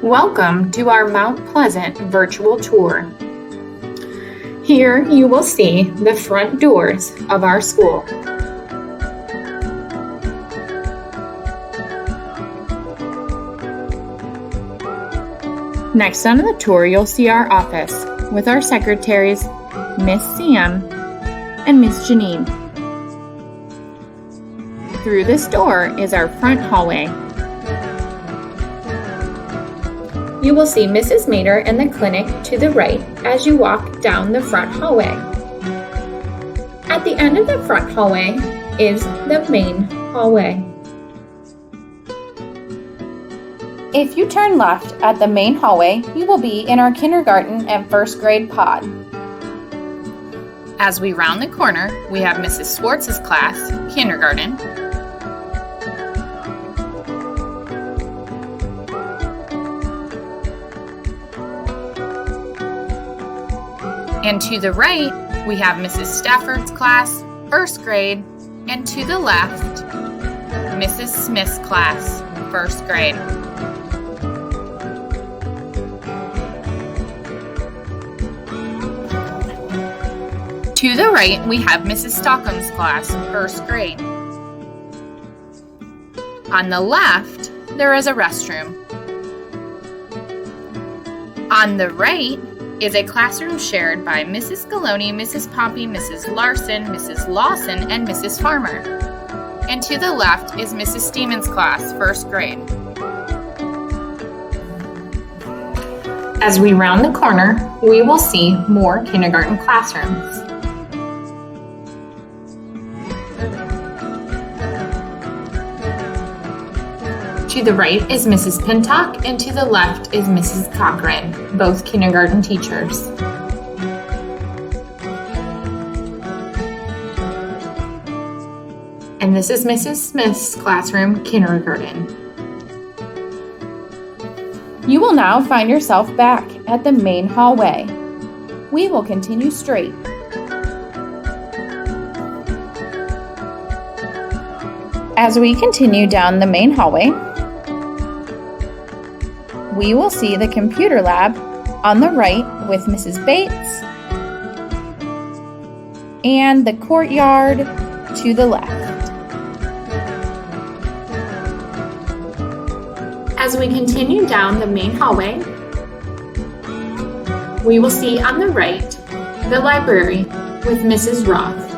Welcome to our Mount Pleasant virtual tour. Here you will see the front doors of our school. Next on the tour, you'll see our office with our secretaries, Miss Sam and Miss Janine. Through this door is our front hallway. You will see Mrs. Mater and the clinic to the right as you walk down the front hallway. At the end of the front hallway is the main hallway. If you turn left at the main hallway, you will be in our kindergarten and first grade pod. As we round the corner, we have Mrs. Schwartz's class, kindergarten. And to the right, we have Mrs. Stafford's class, first grade, and to the left, Mrs. Smith's class, first grade. To the right, we have Mrs. Stockham's class, first grade. On the left, there is a restroom. On the right is a classroom shared by Mrs. Scaloni, Mrs. Pompey, Mrs. Larson, Mrs. Lawson, and Mrs. Farmer. And to the left is Mrs. Steeman's class, first grade. As we round the corner, we will see more kindergarten classrooms. To the right is Mrs. Pintock, and to the left is Mrs. Cochran, both kindergarten teachers. And this is Mrs. Smith's classroom, kindergarten. You will now find yourself back at the main hallway. We will continue straight. As we continue down the main hallway, we will see the computer lab on the right with Mrs. Bates and the courtyard to the left. As we continue down the main hallway, we will see on the right the library with Mrs. Roth.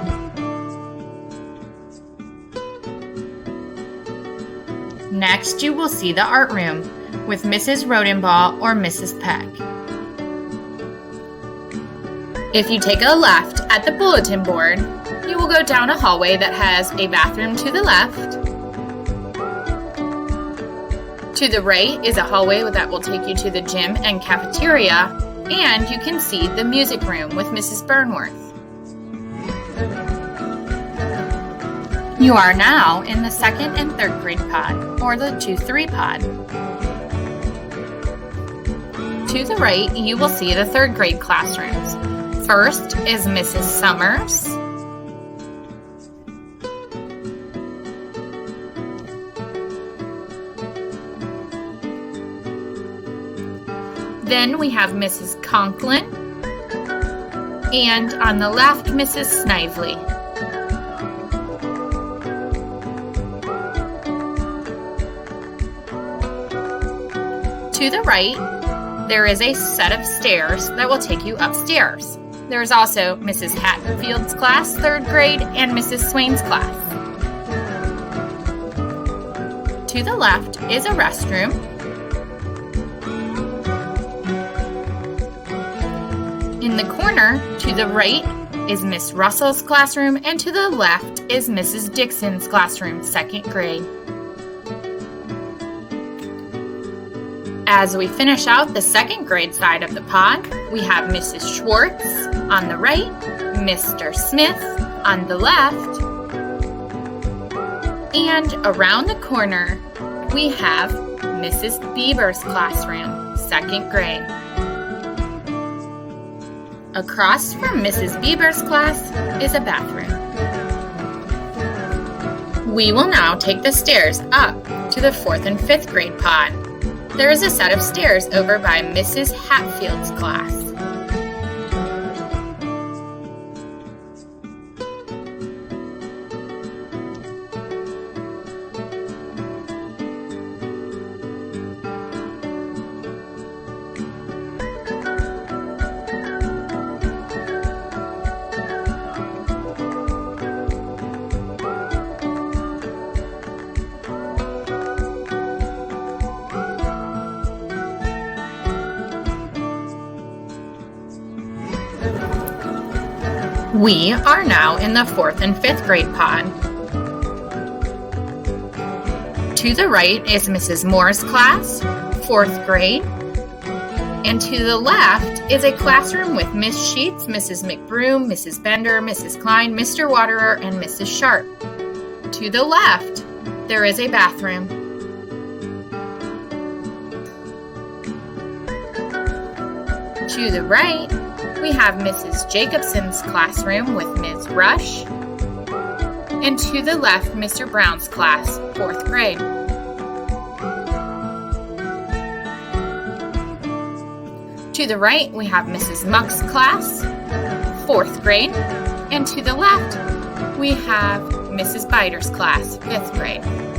Next, you will see the art room with Mrs. Rodenbaugh or Mrs. Peck. If you take a left at the bulletin board, you will go down a hallway that has a bathroom to the left. To the right is a hallway that will take you to the gym and cafeteria, and you can see the music room with Mrs. Burnworth. You are now in the second and third grade pod, or the 2-3 pod. To the right, you will see the third grade classrooms. First is Mrs. Summers. Then we have Mrs. Conklin. And on the left, Mrs. Snively. To the right, there is a set of stairs that will take you upstairs. There is also Mrs. Hatfield's class, third grade, and Mrs. Swain's class. To the left is a restroom. In the corner, to the right, is Miss Russell's classroom, and to the left is Mrs. Dixon's classroom, second grade. As we finish out the second grade side of the pod, we have Mrs. Schwartz on the right, Mr. Smith on the left, and around the corner, we have Mrs. Bieber's classroom, second grade. Across from Mrs. Bieber's class is a bathroom. We will now take the stairs up to the 4th and 5th grade pod. there is a set of stairs over by Mrs. Hatfield's class. We are now in the 4th and 5th grade pod. To the right is Mrs. Moore's class, 4th grade. And to the left is a classroom with Miss Sheets, Mrs. McBroom, Mrs. Bender, Mrs. Klein, Mr. Waterer, and Mrs. Sharp. To the left, there is a bathroom. To the right, we have Mrs. Jacobson's classroom with Ms. Rush. And to the left, Mr. Brown's class, 4th grade. To the right, we have Mrs. Muck's class, 4th grade. And to the left, we have Mrs. Biter's class, 5th grade.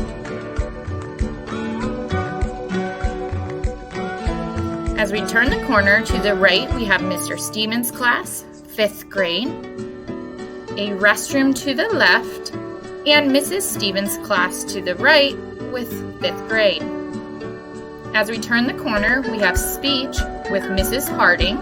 As we turn the corner, to the right, we have Mr. Stevens' class, 5th grade, a restroom to the left, and Mrs. Stevens' class to the right with 5th grade. As we turn the corner, we have speech with Mrs. Harding,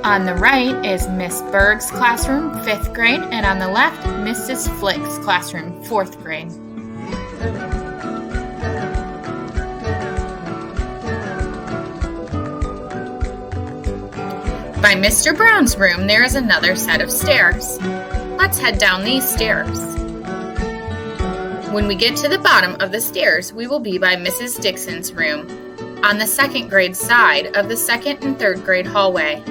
on the right is Miss Berg's classroom, 5th grade, and on the left, Mrs. Flick's classroom, 4th grade. By Mr. Brown's room, there is another set of stairs. Let's head down these stairs. When we get to the bottom of the stairs, we will be by Mrs. Dixon's room, on the 2nd grade side of the 2nd and 3rd grade hallway.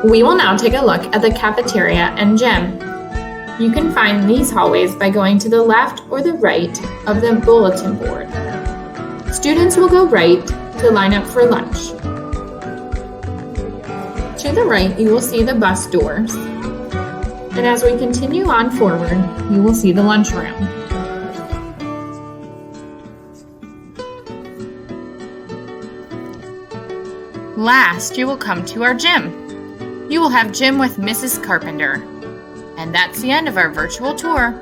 We will now take a look at the cafeteria and gym. You can find these hallways by going to the left or the right of the bulletin board. Students will go right to line up for lunch. To the right, you will see the bus doors. And as we continue on forward, you will see the lunchroom. Last, you will come to our gym. You will have gym with Mrs. Carpenter. And that's the end of our virtual tour.